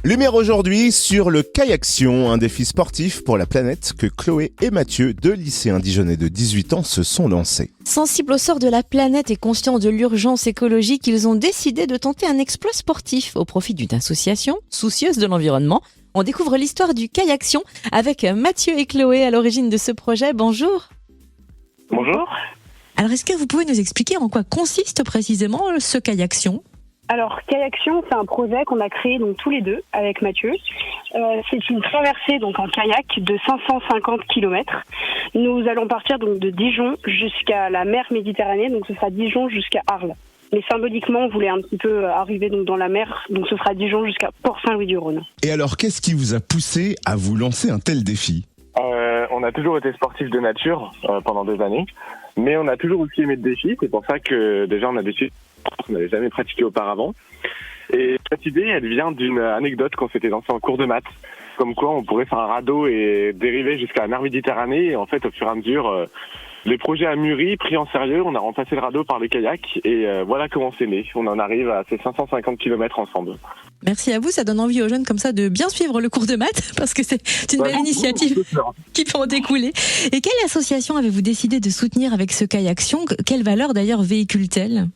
Lumière aujourd'hui sur le Kayaction, un défi sportif pour la planète que Chloé et Mathieu, deux lycéens dijonnais de 18 ans, se sont lancés. Sensibles au sort de la planète et conscients de l'urgence écologique, ils ont décidé de tenter un exploit sportif au profit d'une association soucieuse de l'environnement. On découvre l'histoire du Kayaction avec Mathieu et Chloé à l'origine de ce projet. Bonjour. Bonjour. Alors, est-ce que vous pouvez nous expliquer en quoi consiste précisément ce Kayaction ? Alors, Kayaction, c'est un projet qu'on a créé donc tous les deux avec Mathieu. C'est une traversée donc en kayak de 550 km. Nous allons partir donc de Dijon jusqu'à la mer Méditerranée, donc ce sera Dijon jusqu'à Arles. Mais symboliquement, on voulait un petit peu arriver donc dans la mer, donc ce sera Dijon jusqu'à Port-Saint-Louis-du-Rhône. Et alors, qu'est-ce qui vous a poussé à vous lancer un tel défi ? On a toujours été sportifs de nature pendant des années, mais on a toujours aussi aimé le défi. C'est pour ça que déjà on a décidé, on n'avait jamais pratiqué auparavant. Et cette idée, elle vient d'une anecdote qu'on s'était lancé en cours de maths, comme quoi on pourrait faire un radeau et dériver jusqu'à la mer Méditerranée. Et en fait, au fur et à mesure, les projets a mûri, pris en sérieux. On a remplacé le radeau par le kayak et voilà comment c'est né. On en arrive à ces 550 km ensemble. Merci à vous, ça donne envie aux jeunes comme ça de bien suivre le cours de maths parce que c'est une belle initiative qui peut en découler. Et quelle association avez-vous décidé de soutenir avec ce Kayaction ? Quelle valeur d'ailleurs véhicule-t-elle ?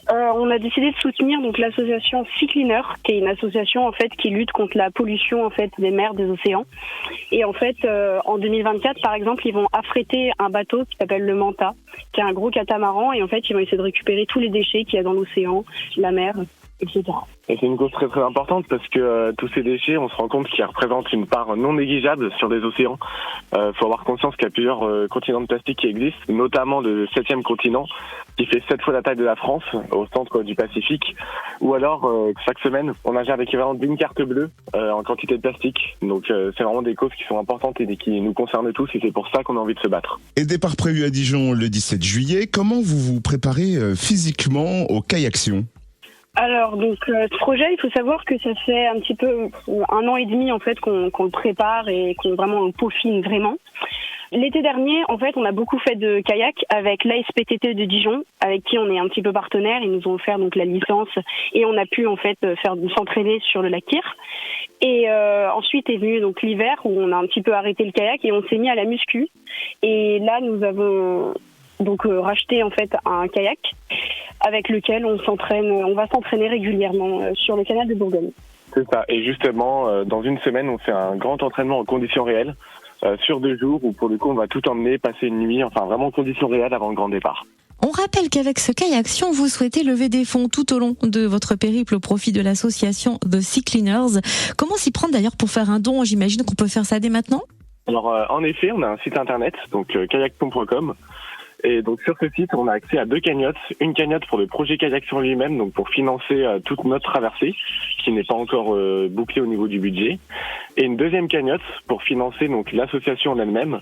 On a décidé de soutenir donc l'association Sea Cleaner, qui est une association en fait qui lutte contre la pollution en fait des mers, des océans. Et en fait, en 2024 par exemple, ils vont affréter un bateau qui s'appelle le Manta, qui est un gros catamaran, et en fait ils vont essayer de récupérer tous les déchets qu'il y a dans l'océan, la mer, etc. Et c'est une cause très très importante parce que tous ces déchets, on se rend compte qu'ils représentent une part non négligeable sur les océans. Faut avoir conscience qu'il y a plusieurs continents de plastique qui existent, notamment le 7e continent qui fait 7 fois la taille de la France, au centre du Pacifique. Ou alors, chaque semaine, on ingère l'équivalent d'une carte bleue en quantité de plastique. Donc c'est vraiment des causes qui sont importantes et qui nous concernent tous, et c'est pour ça qu'on a envie de se battre. Et départ prévu à Dijon le 17 juillet, comment vous vous préparez physiquement au Kayaction ? Alors donc ce projet, il faut savoir que ça fait un petit peu 1 an et demi en fait qu'on le prépare et qu'on vraiment le peaufine vraiment. L'été dernier, en fait, on a beaucoup fait de kayak avec l'ASPTT de Dijon, avec qui on est un petit peu partenaire. Ils nous ont offert donc la licence et on a pu en fait s'entraîner sur le lac Kyr. Et ensuite est venu donc l'hiver où on a un petit peu arrêté le kayak et on s'est mis à la muscu. Et là, nous avons donc racheté en fait un kayak avec lequel on va s'entraîner régulièrement sur le canal de Bourgogne. C'est ça. Et justement, dans une semaine, on fait un grand entraînement en conditions réelles. Sur 2 jours où pour le coup on va tout emmener, passer une nuit, enfin vraiment en conditions réelles avant le grand départ. On rappelle qu'avec ce Kayaction, vous souhaitez lever des fonds tout au long de votre périple au profit de l'association The Sea Cleaners. Comment s'y prendre d'ailleurs pour faire un don ? J'imagine qu'on peut faire ça dès maintenant ? Alors en effet, on a un site internet, donc kayak.com. Et donc sur ce site, on a accès à 2 cagnottes. Une cagnotte pour le projet Kayaction lui-même, donc pour financer toute notre traversée, qui n'est pas encore bouclée au niveau du budget. Et une deuxième cagnotte pour financer donc l'association en elle-même.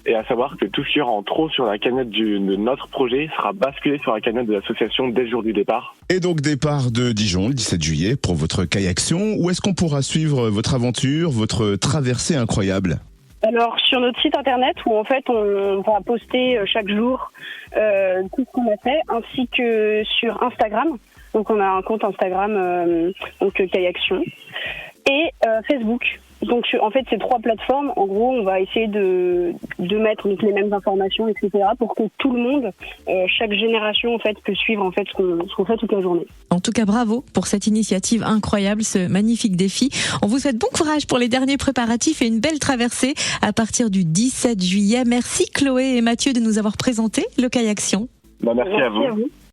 Et à savoir que tout ce qu'il y aura en trop sur la cagnotte de notre projet sera basculé sur la cagnotte de l'association dès le jour du départ. Et donc départ de Dijon le 17 juillet pour votre Kayaction. Où est-ce qu'on pourra suivre votre aventure, votre traversée incroyable ? Alors sur notre site internet où en fait on va poster chaque jour tout ce qu'on a fait, ainsi que sur Instagram. Donc on a un compte Instagram donc Kayaction et Facebook. Donc en fait ces 3 plateformes, en gros on va essayer de mettre donc les mêmes informations, etc. pour que tout le monde, chaque génération en fait peut suivre en fait ce qu'on fait toute la journée. En tout cas, bravo pour cette initiative incroyable, ce magnifique défi. On vous souhaite bon courage pour les derniers préparatifs et une belle traversée à partir du 17 juillet. Merci Chloé et Mathieu de nous avoir présenté le Kayaction. Merci à vous.